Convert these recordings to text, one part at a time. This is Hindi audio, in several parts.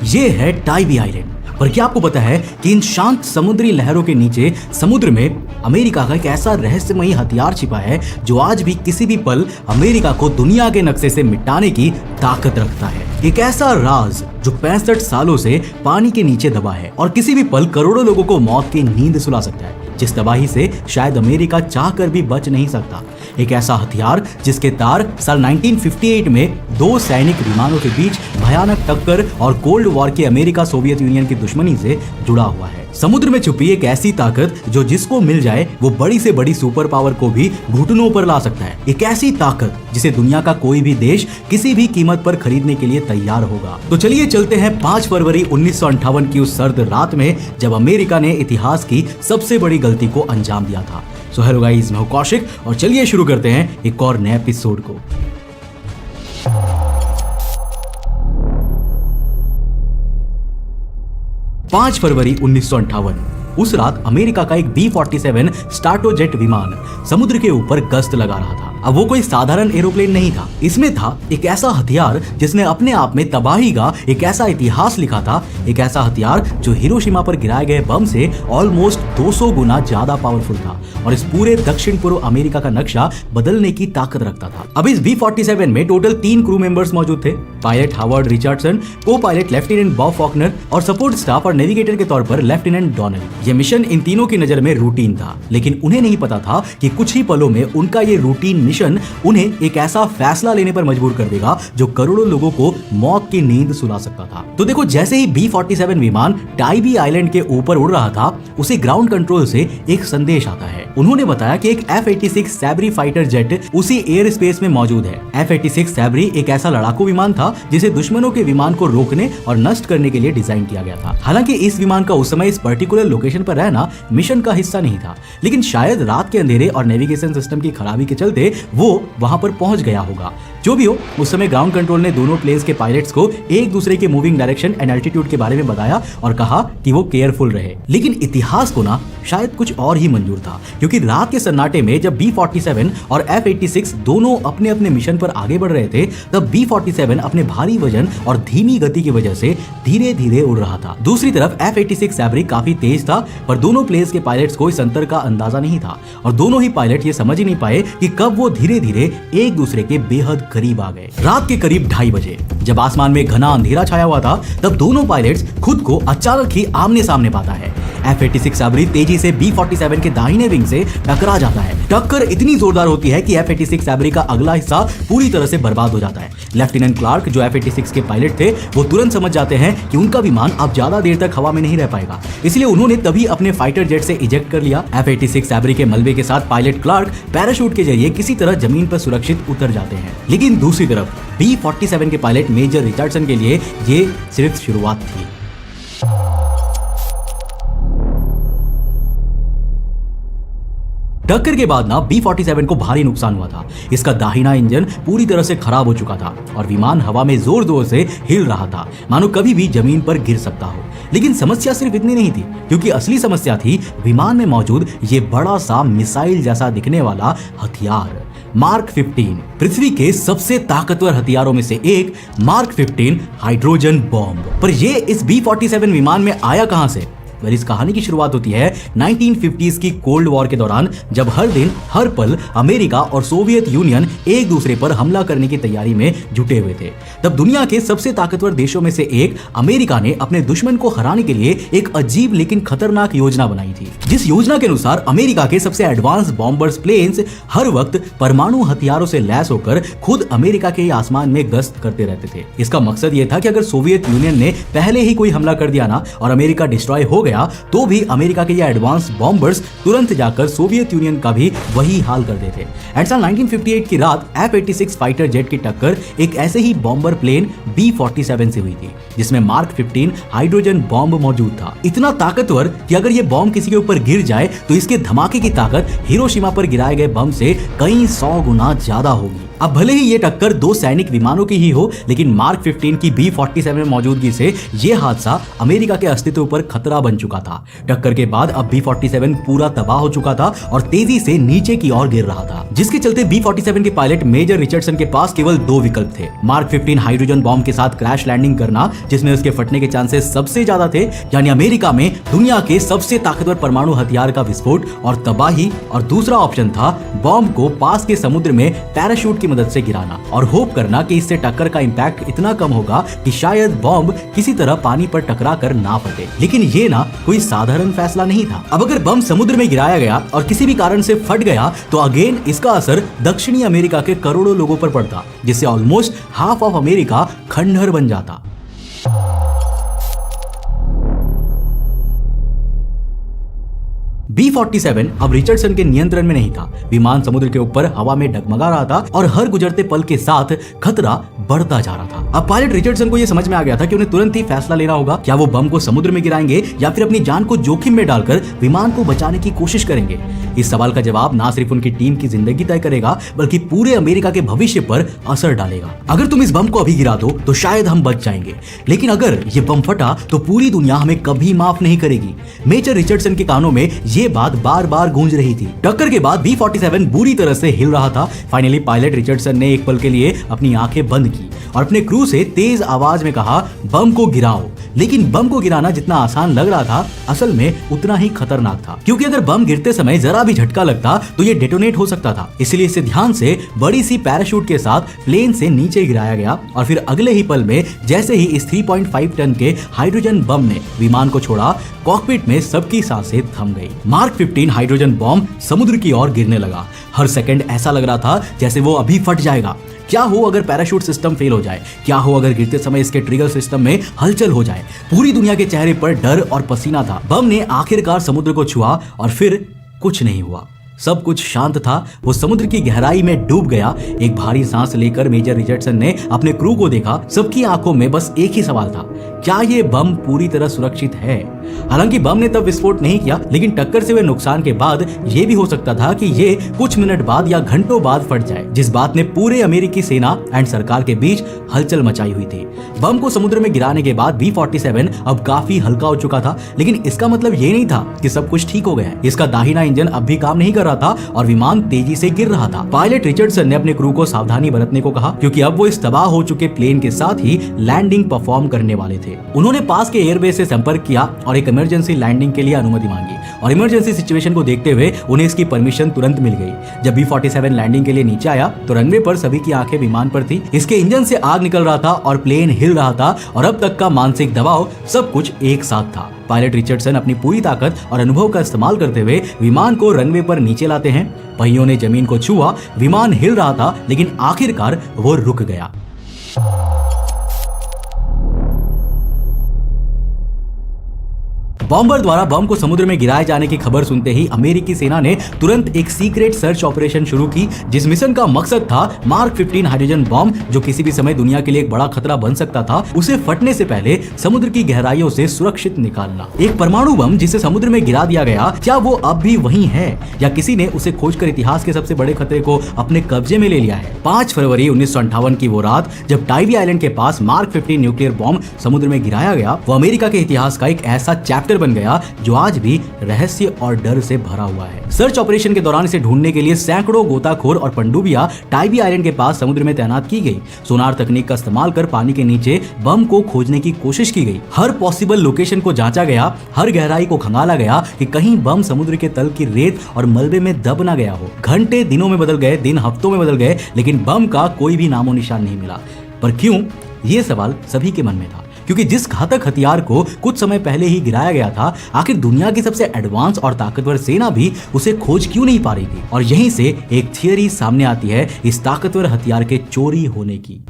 ये है टाइबी आइलैंड। पर क्या आपको पता है कि इन शांत समुद्री लहरों के नीचे समुद्र में अमेरिका का एक ऐसा रहस्यमयी हथियार छिपा है जो आज भी किसी भी पल अमेरिका को दुनिया के नक्शे से मिटाने की ताकत रखता है। एक ऐसा राज जो 65 सालों से पानी के नीचे दबा है और किसी भी पल करोड़ों लोगों को मौत की नींद सुला सकता है, जिस तबाही से शायद अमेरिका चाहकर भी बच नहीं सकता। एक ऐसा हथियार जिसके तार साल 1958 में दो सैनिक विमानों के बीच भयानक टक्कर और कोल्ड वॉर की अमेरिका सोवियत यूनियन की दुश्मनी से जुड़ा हुआ है। समुद्र में छुपी एक ऐसी ताकत जो जिसको मिल जाए वो बड़ी से बड़ी सुपर पावर को भी घुटनों पर ला सकता है। एक ऐसी ताकत जिसे दुनिया का कोई भी देश किसी भी कीमत पर खरीदने के लिए तैयार होगा। तो चलिए चलते हैं 5 फरवरी 1958 की उस सर्द रात में जब अमेरिका ने इतिहास की सबसे बड़ी गलती को अंजाम दिया था। सो हेलो गाइस, मैं हूं कौशिक और चलिए शुरू करते हैं एक और नए एपिसोड को। 5 फरवरी 1958 उस रात अमेरिका का एक B-47 स्ट्रैटोजेट विमान समुद्र के ऊपर गश्त लगा रहा था। अब वो कोई साधारण एरोप्लेन नहीं था, इसमें था एक ऐसा हथियार जिसने अपने आप में तबाही का एक ऐसा इतिहास लिखा था। एक ऐसा हथियार जो हिरोशिमा पर गिराए गए बम से ऑलमोस्ट 200 गुना ज्यादा पावरफुल था और इस पूरे दक्षिण पूर्व अमेरिका का नक्शा बदलने की ताकत रखता था। अब इस B-47 में टोटल 3 क्रू मेंबर्स मौजूद थे। पायलट हावर्ड रिचर्डसन, को पायलट लेफ्टिनेंट बॉब फॉकनर और सपोर्ट स्टाफ और नेविगेटर के तौर पर लेफ्टिनेंट डोनाल्ड। ये मिशन इन तीनों की नजर में रूटीन था, लेकिन उन्हें नहीं पता था कि कुछ ही पलों में उनका ये रूटीन मिशन उन्हें एक ऐसा फैसला लेने पर मजबूर कर देगा जो करोड़ों लोगों को मौत की नींद सुला सकता था। तो देखो, जैसे ही B-47 विमान टाइबी आइलैंड के ऊपर उड़ रहा था, उसे ग्राउंड कंट्रोल से एक संदेश आता है। उन्होंने बताया कि एक F-86 सैबरी फाइटर जेट उसी एयर स्पेस में मौजूद है। F-86 सैबरी एक ऐसा लड़ाकू विमान था जिसे दुश्मनों के विमान को रोकने और नष्ट करने के लिए डिजाइन किया गया था। हालांकि इस विमान का उस समय इस पर्टिकुलर लोकेशन पर रहना मिशन का हिस्सा नहीं था, लेकिन शायद रात के अंधेरे और नेविगेशन सिस्टम की खराबी के चलते वो वहां पर पहुंच गया होगा। जो भी हो, उस समय ग्राउंड कंट्रोल ने दोनों प्लेन्स के पायलट्स को एक दूसरे के मूविंग डायरेक्शन एंड एल्टीट्यूड के बारे में बताया और कहा कि वो केयरफुल रहे। लेकिन इतिहास को ना शायद कुछ और ही मंजूर था, क्योंकि रात के सन्नाटे में जब B-47 और F-86 दोनों अपने अपने मिशन पर आगे बढ़ रहे थे, तब B-47 अपने भारी वजन और धीमी गति की वजह से धीरे धीरे उड़ रहा था। दूसरी तरफ F-86 सैबरी काफी तेज था, पर दोनों प्लेन्स के पायलट्स को इस अंतर का अंदाजा नहीं था और दोनों ही पायलट ये समझ ही नहीं पाए कि कब वो धीरे धीरे एक दूसरे के बेहद करीब आ गए। रात के करीब 2:30 बजे जब आसमान में घना अंधेरा छाया हुआ था, तब दोनों पायलट्स खुद को अचानक ही आमने सामने पाता है। F-86 सैबरी तेजी से B-47 के दाहिने विंग से टकरा जाता है। टक्कर इतनी जोरदार होती है कि F-86 सैबरी का अगला हिस्सा पूरी तरह से बर्बाद हो जाता है। लेफ्टिनेंट क्लार्क, जो F-86 के पायलट थे, वो तुरंत समझ जाते हैं कि उनका विमान अब ज्यादा देर तक हवा में नहीं रह पाएगा, इसलिए उन्होंने तभी अपने फाइटर जेट से इजेक्ट कर लिया। F-86 सैबरी के मलबे के साथ पायलट क्लार्क पैराशूट के जरिए किसी तरह जमीन पर सुरक्षित उतर जाते हैं। लेकिन दूसरी तरफ B-47 के पायलट मेजर रिचर्डसन के लिए ये सिर्फ शुरुआत थी। टक्कर के बाद ना B-47 को भारी नुकसान हुआ था। इसका दाहिना इंजन पूरी तरह से खराब हो चुका था और विमान हवा में जोर जोर से हिल रहा था, मानो कभी भी जमीन पर गिर सकता हो। लेकिन समस्या सिर्फ इतनी नहीं थी, क्योंकि असली समस्या थी विमान में मौजूद ये बड़ा सा मिसाइल जैसा दिखने वाला हथियार, मार्क 15। पृथ्वी के सबसे ताकतवर हथियारों में से एक मार्क 15 हाइड्रोजन बॉम्ब। पर ये इस B-47 विमान में आया कहां से? इस कहानी की शुरुआत होती है 1950s की कोल्ड वॉर के दौरान, जब हर दिन हर पल अमेरिका और सोवियत यूनियन एक दूसरे पर हमला करने की तैयारी में जुटे हुए थे। तब दुनिया के सबसे ताकतवर देशों में से एक अमेरिका ने अपने दुश्मन को हराने के लिए एक अजीब लेकिन खतरनाक योजना बनाई थी, जिस योजना के अनुसार अमेरिका के सबसे एडवांस बॉम्बर्स प्लेन्स हर वक्त परमाणु हथियारों से लैस होकर खुद अमेरिका के आसमान में गश्त करते रहते थे। इसका मकसद यह था कि अगर सोवियत यूनियन ने पहले ही कोई हमला कर दिया ना और अमेरिका डिस्ट्रॉय हो गया, तो भी अमेरिका के ये एडवांस बॉम्बर्स तुरंत जाकर सोवियत यूनियन का भी वही हाल कर देते। एंड साल 1958 की रात F-86 फाइटर जेट की टक्कर एक ऐसे ही बॉम्बर प्लेन B-47 से हुई थी, जिसमें मार्क 15 हाइड्रोजन बॉम्ब मौजूद था। इतना ताकतवर कि अगर ये बॉम्ब किसी के ऊपर गिर जाए तो इसके धमाके की ताकत हिरोशिमा पर गिराए गए बम से कई 100 गुना ज्यादा होगी। अब भले ही ये टक्कर दो सैनिक विमानों की ही हो, लेकिन मार्क 15 की B-47 में मौजूदगी से ये हादसा अमेरिका के अस्तित्व पर खतरा बन चुका था। टक्कर के बाद अब B-47 पूरा तबाह हो चुका था और तेजी से नीचे की ओर गिर रहा था, जिसके चलते B-47 के पायलट मेजर रिचर्डसन के पास केवल दो विकल्प थे। मार्क 15 हाइड्रोजन बॉम्ब के साथ क्रैश लैंडिंग करना, जिसमें उसके फटने के चांसेस सबसे ज्यादा थे, यानी अमेरिका में दुनिया के सबसे ताकतवर परमाणु हथियार का विस्फोट और तबाही, और दूसरा ऑप्शन था बॉम्ब को पास के समुद्र में पैराशूट की मदद से गिराना और होप करना कि इससे टक्कर का इंपैक्ट इतना कम होगा कि शायद बॉम्ब किसी तरह पानी पर टकरा कर ना फटे। लेकिन ये ना कोई साधारण फैसला नहीं था। अब अगर बम समुद्र में गिराया गया और किसी भी कारण से फट गया तो अगेन इसका असर दक्षिणी अमेरिका के करोड़ों लोगों पर पड़ता, जिससे ऑलमोस्ट हाफ ऑफ अमेरिका खंडहर बन जाता। B-47 अब रिचर्डसन के नियंत्रण में नहीं था। विमान समुद्र के ऊपर हवा में डगमगा रहा था और हर गुजरते पल के साथ खतरा बढ़ता जा रहा था। अब पायलट रिचर्डसन को यह समझ में आ गया था कि उन्हें तुरंत ही फैसला लेना होगा, क्या वो बम को समुद्र में गिराएंगे या फिर अपनी जान को जोखिम में डालकर विमान को बचाने की कोशिश करेंगे। इस सवाल का जवाब ना सिर्फ उनकी टीम की जिंदगी तय करेगा, बल्कि पूरे अमेरिका के भविष्य पर असर डालेगा। अगर तुम इस बम को अभी गिरा दो तो शायद हम बच जाएंगे, लेकिन अगर ये बम फटा तो पूरी दुनिया हमें कभी माफ नहीं करेगी। मेजर रिचर्डसन के कानों में ये बात बार बार गूंज रही थी। टक्कर के बाद B-47 बुरी तरह से हिल रहा था। फाइनली पायलट रिचर्डसन ने एक पल के लिए अपनी आंखें बंद की और अपने क्रू से तेज आवाज में कहा, बम को गिराओ। लेकिन बम को गिराना जितना आसान लग रहा था, असल में उतना ही खतरनाक था, क्योंकि अगर बम गिरते समय जरा भी झटका लगता तो ये डेटोनेट हो सकता था। इसलिए इसे ध्यान से बड़ी सी पैराशूट के साथ प्लेन से नीचे गिराया गया और फिर अगले ही पल में जैसे ही इस 3.5 टन के हाइड्रोजन बम ने विमान को छोड़ा, कॉकपिट में सबकी सांसें थम गई। मार्क 15 हाइड्रोजन बॉम्ब समुद्र की ओर गिरने लगा। हर सेकंड ऐसा लग रहा था जैसे वो अभी फट जाएगा। क्या हो अगर पैराशूट सिस्टम फेल हो जाए? क्या हो अगर गिरते समय इसके ट्रिगर सिस्टम में हलचल हो जाए? पूरी दुनिया के चेहरे पर डर और पसीना था। बम ने आखिरकार समुद्र को छुआ और फिर कुछ नहीं हुआ। सब कुछ शांत था। वो समुद्र की गहराई में डूब गया। एक भारी सांस लेकर मेजर रिचर्डसन ने अपने क्रू को देखा। सबकी आंखों में बस एक ही सवाल था, क्या ये बम पूरी तरह सुरक्षित है? हालांकि बम ने तब विस्फोट नहीं किया, लेकिन टक्कर से हुए नुकसान के बाद ये भी हो सकता था कि ये कुछ मिनट बाद या घंटों बाद फट जाए, जिस बात ने पूरे अमेरिकी सेना एंड सरकार के बीच हलचल मचाई हुई थी। बम को समुद्र में गिराने के बाद B-47 अब काफी हल्का हो चुका था, लेकिन इसका मतलब ये नहीं था कि सब कुछ ठीक हो गया है। इसका दाहिना इंजन अब भी काम नहीं कर रहा था और विमान तेजी से गिर रहा था। पायलट रिचर्डसन ने अपने क्रू को सावधानी बरतने को कहा, क्योंकि अब वो इस तबाह हो चुके प्लेन के साथ ही लैंडिंग परफॉर्म करने वाले थे। उन्होंने पास के एयरबेस से संपर्क किया और एक इमरजेंसी लैंडिंग के लिए अनुमति मांगी, और इमरजेंसी सिचुएशन को देखते हुए उन्हें इसकी परमिशन तुरंत मिल गई। जब B-47 लैंडिंग के लिए नीचे आया तो रनवे पर सभी की आंखें विमान पर थी। इसके इंजन से आग निकल रहा था और प्लेन हिल रहा था, और अब तक का मानसिक दबाव सब कुछ एक साथ था। पायलट रिचर्डसन अपनी पूरी ताकत और अनुभव का इस्तेमाल करते हुए विमान को रनवे पर नीचे लाते हैं। पहियों ने जमीन को छुआ, विमान हिल रहा था, लेकिन आखिरकार वो रुक गया। बॉम्बर द्वारा बम को समुद्र में गिराए जाने की खबर सुनते ही अमेरिकी सेना ने तुरंत एक सीक्रेट सर्च ऑपरेशन शुरू की, जिस मिशन का मकसद था मार्क 15 हाइड्रोजन बॉम्ब, जो किसी भी समय दुनिया के लिए एक बड़ा खतरा बन सकता था, उसे फटने से पहले समुद्र की गहराइयों से सुरक्षित निकालना। एक परमाणु बम जिसे समुद्र में गिरा दिया गया, क्या वो अब भी वहीं है या किसी ने उसे खोजकर इतिहास के सबसे बड़े खतरे को अपने कब्जे में ले लिया है? 5 फरवरी 1958 की वो रात जब टाइबी आइलैंड के पास मार्क 15 न्यूक्लियर बॉम्ब समुद्र में गिराया गया, वो अमेरिका के इतिहास का एक ऐसा चैप्टर बन गया जो आज भी रहस्य और डर से भरा हुआ है। सर्च ऑपरेशन के दौरान इसे ढूंढने के लिए सैकड़ों गोताखोर और पनडुब्बियां टाइबी आइलैंड के पास समुद्र में तैनात की गई। सोनार तकनीक का इस्तेमाल कर पानी के नीचे बम को खोजने की कोशिश की गई। हर पॉसिबल लोकेशन को जांचा गया, हर गहराई को खंगाला गया कि कहीं बम समुद्र के तल की रेत और मलबे में दब ना गया हो। घंटे दिनों में बदल गए, दिन हफ्तों में बदल गए, लेकिन बम का कोई भी नामो निशान नहीं मिला। पर क्यों? ये सवाल सभी के मन में था, क्योंकि जिस घातक हथियार को कुछ समय पहले ही गिराया गया था, आखिर दुनिया की सबसे एडवांस और ताकतवर सेना भी उसे खोज क्यों नहीं पा रही थी? और यहीं से एक थियरी सामने आती है इस ताकतवर हथियार के चोरी होने की।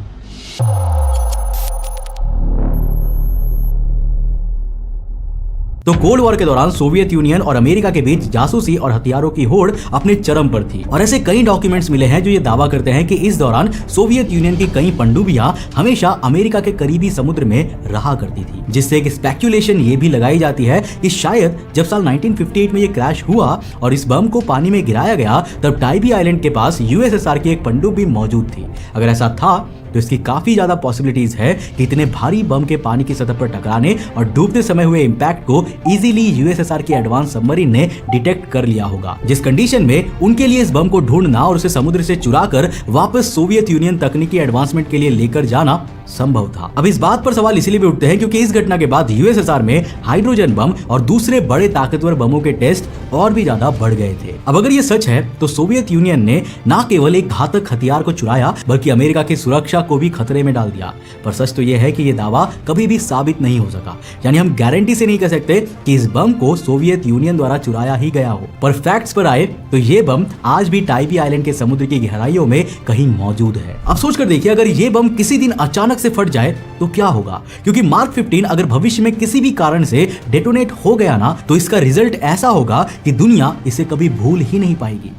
तो कोल्ड वॉर के दौरान सोवियत यूनियन और अमेरिका के बीच जासूसी और हथियारों की होड़ अपने चरम पर थी और ऐसे कई डॉक्यूमेंट्स मिले हैं जो ये दावा करते हैं कि इस दौरान सोवियत यूनियन की कई पनडुब्बियां हमेशा अमेरिका के करीबी समुद्र में रहा करती थी, जिससे एक स्पेक्यूलेशन ये भी लगाई जाती है कि शायद जब साल 1958 में ये क्रैश हुआ और इस बम को पानी में गिराया गया तब टाइबी आइलैंड के पास यूएसएसआर की एक पनडुब्बी मौजूद थी। अगर ऐसा था तो इसकी काफी ज्यादा पॉसिबिलिटीज है कि इतने भारी बम के पानी की सतह पर टकराने और डूबते समय हुए इंपैक्ट को इजीली यूएसएसआर की एडवांस सबमरीन ने डिटेक्ट कर लिया होगा, जिस कंडीशन में उनके लिए इस बम को ढूंढना और उसे समुद्र से चुराकर वापस सोवियत यूनियन तकनीकी एडवांसमेंट के लिए लेकर जाना संभव था। अब इस बात पर सवाल इसलिए भी उठते हैं क्योंकि इस घटना के बाद यूएसएसआर में हाइड्रोजन बम और दूसरे बड़े ताकतवर बमों के टेस्ट और भी ज्यादा बढ़ गए थे। अब अगर ये सच है तो सोवियत यूनियन ने न केवल एक घातक हथियार को चुराया बल्कि अमेरिका की सुरक्षा को भी खतरे में डाल दिया। पर सच तो यह है कि यह दावा कभी भी साबित नहीं हो सका, यानी हम गारंटी से नहीं कह सकते कि इस बम को सोवियत यूनियन द्वारा चुराया ही गया हो। पर फैक्ट्स पर आए तो ये बम आज भी टाइबी आइलैंड के समुद्र की गहराइयों में कहीं मौजूद है। अब सोच कर देखिए, अगर ये बम किसी दिन अचानक से फट जाए तो क्या होगा, क्योंकि मार्क 15 अगर भविष्य में किसी भी कारण से डेटोनेट हो गया ना तो इसका रिजल्ट ऐसा होगा कि दुनिया इसे कभी भूल ही नहीं पाएगी।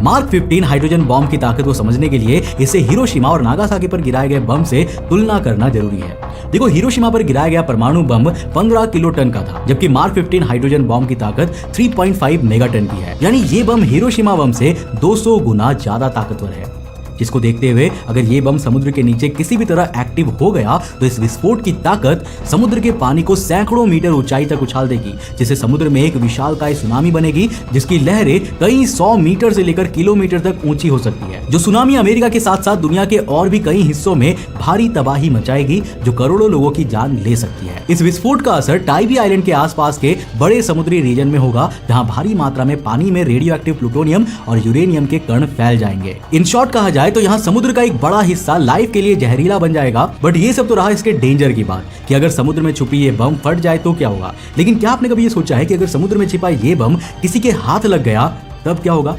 मार्क 15 हाइड्रोजन बॉम्ब की ताकत को समझने के लिए इसे हिरोशिमा और नागासाकी पर गिराए गए बम से तुलना करना जरूरी है। देखो, हिरोशिमा पर गिराया गया परमाणु बम 15 किलोटन का था, जबकि मार्क 15 हाइड्रोजन बॉम्ब की ताकत 3.5 मेगाटन की है, यानी ये बम हिरोशिमा बम से 200 गुना ज्यादा ताकतवर है। जिसको देखते हुए अगर ये बम समुद्र के नीचे किसी भी तरह एक्टिव हो गया तो इस विस्फोट की ताकत समुद्र के पानी को सैकड़ों मीटर ऊंचाई तक उछाल देगी, जिससे समुद्र में एक विशालकाय सुनामी बनेगी जिसकी लहरें कई 100 मीटर से लेकर किलोमीटर तक ऊंची हो सकती है। जो सुनामी अमेरिका के साथ साथ दुनिया के और भी कई हिस्सों में भारी तबाही मचाएगी जो करोड़ों लोगों की जान ले सकती है। इस विस्फोट का असर टाइबी आइलैंड के आसपास के बड़े समुद्री रीजन में होगा, जहां भारी मात्रा में पानी में रेडियो एक्टिव प्लूटोनियम और यूरेनियम के कण फैल जाएंगे। इन शॉर्ट कहा जाए तो यहाँ समुद्र का एक बड़ा हिस्सा लाइफ के लिए जहरीला बन जाएगा। बट ये सब तो रहा इसके डेंजर की बात कि अगर समुद्र में छुपी ये बम फट जाए तो क्या होगा। लेकिन क्या आपने कभी ये सोचा है कि अगर समुद्र में छिपा ये बम किसी के हाथ लग गया तब क्या होगा?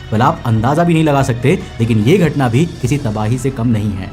well, आप अंदाजा भी नहीं लगा सकते, लेकिन ये घटना भी किसी तबाही से कम नहीं है।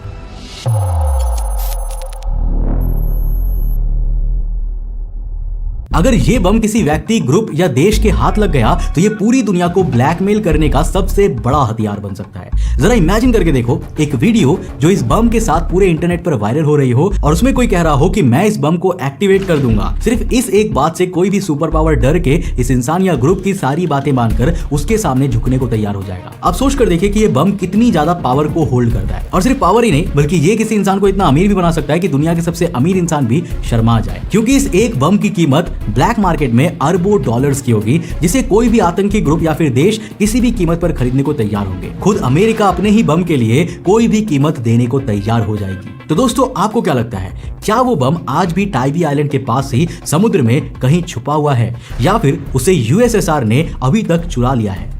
अगर ये बम किसी व्यक्ति, ग्रुप या देश के हाथ लग गया तो ये पूरी दुनिया को ब्लैकमेल करने का सबसे बड़ा हथियार बन सकता है। जरा इमेजिन करके देखो, एक वीडियो जो इस बम के साथ पूरे इंटरनेट पर वायरल हो रही हो और उसमें कोई कह रहा हो कि मैं इस बम को एक्टिवेट कर दूंगा। सिर्फ इस एक बात से कोई भी सुपर पावर डर के इस इंसान या ग्रुप की सारी बातें मानकर उसके सामने झुकने को तैयार हो जाएगा। अब सोच कर देखिए कि ये बम कितनी ज्यादा पावर को होल्ड करता है, और सिर्फ पावर ही नहीं बल्कि ये किसी इंसान को इतना अमीर भी बना सकता है कि दुनिया के सबसे अमीर इंसान भी शर्मा जाए, क्योंकि इस एक बम की कीमत ब्लैक मार्केट में अरबों डॉलर्स की होगी, जिसे कोई भी आतंकी ग्रुप या फिर देश किसी भी कीमत पर खरीदने को तैयार होंगे। खुद अमेरिका अपने ही बम के लिए कोई भी कीमत देने को तैयार हो जाएगी। तो दोस्तों, आपको क्या लगता है, क्या वो बम आज भी टाइबी आइलैंड के पास ही समुद्र में कहीं छुपा हुआ है या फिर उसे यूएसएसआर ने अभी तक चुरा लिया है?